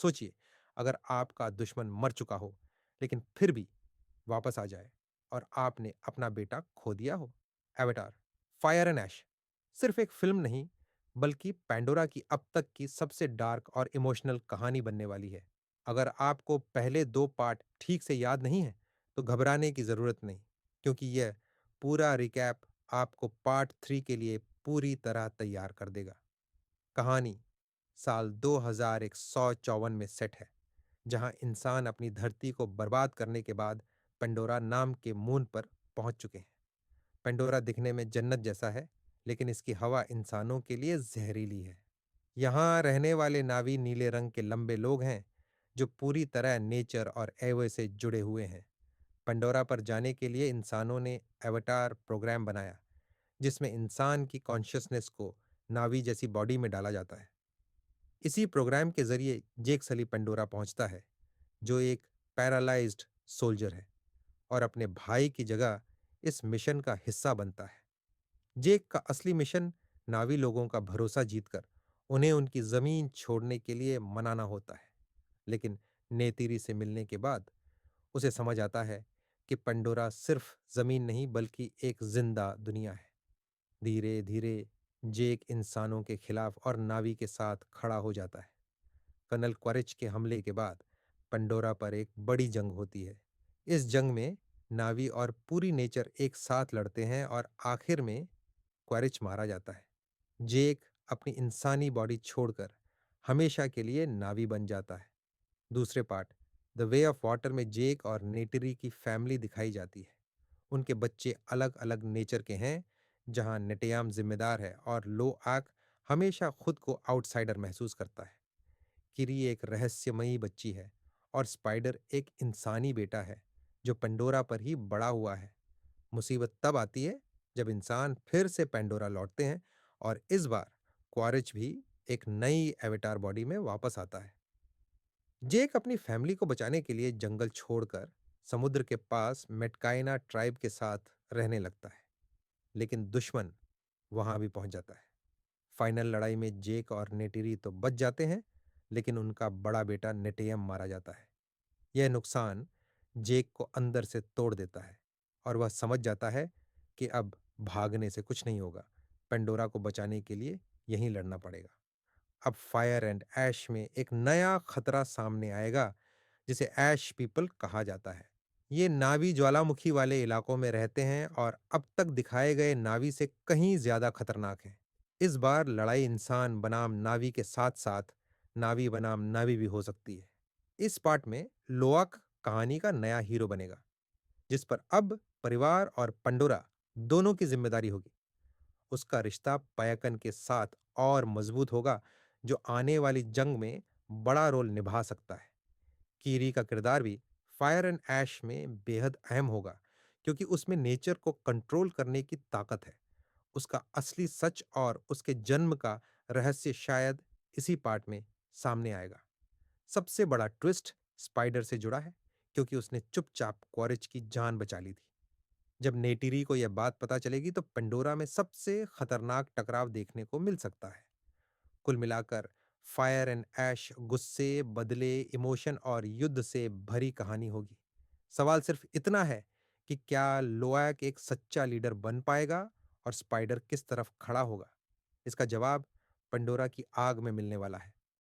सोचिए, अगर आपका दुश्मन मर चुका हो, लेकिन फिर भी वापस आ जाए और आपने अपना बेटा खो दिया हो। एवाटार, फायर एंड ऐश सिर्फ एक फ़िल्म नहीं, बल्कि पैंडोरा की अब तक की सबसे डार्क और इमोशनल कहानी बनने वाली है। अगर आपको पहले 2 पार्ट ठीक से याद नहीं हैं, तो घबराने की ज़रूरत नहीं, क्योंकि यह पूरा रिकैप आपको पार्ट 3 के लिए पूरी तरह तैयार कर देगा। कहानी साल 2154 में सेट है, जहां इंसान अपनी धरती को बर्बाद करने के बाद पेंडोरा नाम के मून पर पहुंच चुके हैं। पेंडोरा दिखने में जन्नत जैसा है, लेकिन इसकी हवा इंसानों के लिए जहरीली है। यहाँ रहने वाले नावी नीले रंग के लंबे लोग हैं, जो पूरी तरह नेचर और एवे से जुड़े हुए हैं। पेंडोरा पर जाने के लिए इंसानों ने एवाटार प्रोग्राम बनाया, जिसमें इंसान की कॉन्शियसनेस को नावी जैसी बॉडी में डाला जाता है। इसी प्रोग्राम के जरिए जेक सली पेंडोरा पहुंचता है, जो एक पैरालाइज्ड सोल्जर है और अपने भाई की जगह इस मिशन का हिस्सा बनता है। जेक का असली मिशन नावी लोगों का भरोसा जीतकर उन्हें उनकी जमीन छोड़ने के लिए मनाना होता है। लेकिन नेतीरी से मिलने के बाद उसे समझ आता है कि पंडोरा सिर्फ जमीन नहीं, बल्कि एक जिंदा दुनिया है। धीरे धीरे जेक इंसानों के खिलाफ और नावी के साथ खड़ा हो जाता है। कर्नल क्वारिच के हमले के बाद पंडोरा पर एक बड़ी जंग होती है। इस जंग में नावी और पूरी नेचर एक साथ लड़ते हैं और आखिर में क्वारिच मारा जाता है। जेक अपनी इंसानी बॉडी छोड़कर हमेशा के लिए नावी बन जाता है। दूसरे part the way of water में जेक और नेटरी की फैमिली दिखाई जाती है। उनके बच्चे अलग अलग नेचर के हैं, जहां नेटयाम जिम्मेदार है और लो आक हमेशा खुद को आउटसाइडर महसूस करता है। किरी एक रहस्यमयी बच्ची है और स्पाइडर एक इंसानी बेटा है, जो पेंडोरा पर ही बड़ा हुआ है। मुसीबत तब आती है जब इंसान फिर से पेंडोरा लौटते हैं, और इस बार क्वारिच भी एक नई एवेटार बॉडी में वापस आता है। जेक अपनी फैमिली को बचाने के लिए जंगल छोड़कर समुद्र के पास मेटकाइना ट्राइब के साथ रहने लगता है, लेकिन दुश्मन वहां भी पहुंच जाता है। फाइनल लड़ाई में जेक और नेटिरी तो बच जाते हैं, लेकिन उनका बड़ा बेटा नेटेयम मारा जाता है। यह नुकसान जेक को अंदर से तोड़ देता है और वह समझ जाता है कि अब भागने से कुछ नहीं होगा। पेंडोरा को बचाने के लिए यहीं लड़ना पड़ेगा। अब फायर एंड ऐश में एक नया खतरा सामने आएगा, जिसे ऐश पीपल कहा जाता है। ये नावी ज्वालामुखी वाले इलाकों में रहते हैं और अब तक दिखाए गए नावी से कहीं ज्यादा खतरनाक है। इस बार लड़ाई इंसान बनाम नावी के साथ साथ नावी बनाम नावी भी हो सकती है। इस पार्ट में लोअक कहानी का नया हीरो बनेगा, जिस पर अब परिवार और पंडोरा दोनों की जिम्मेदारी होगी। उसका रिश्ता पायकन के साथ और मजबूत होगा, जो आने वाली जंग में बड़ा रोल निभा सकता है। कीरी का किरदार भी फायर एंड ऐश में बेहद अहम होगा, क्योंकि उसमें नेचर को कंट्रोल करने की ताकत है। उसका असली सच और उसके जन्म का रहस्य शायद इसी पार्ट में सामने आएगा। सबसे बड़ा ट्विस्ट स्पाइडर से जुड़ा है, क्योंकि उसने चुपचाप क्वारिच की जान बचा ली थी। जब नेटिरी को यह बात पता चलेगी, तो पेंडोरा में सबसे खतरनाक टकराव देखने को मिल सकता है। कुल मिलाकर फायर एंड ऐश गुस्से, बदले, इमोशन और युद्ध से भरी कहानी होगी। सवाल सिर्फ इतना है कि क्या लोएक एक सच्चा लीडर बन पाएगा और स्पाइडर किस तरफ खड़ा होगा? इसका जवाब पंडोरा की आग में मिलने वाला है।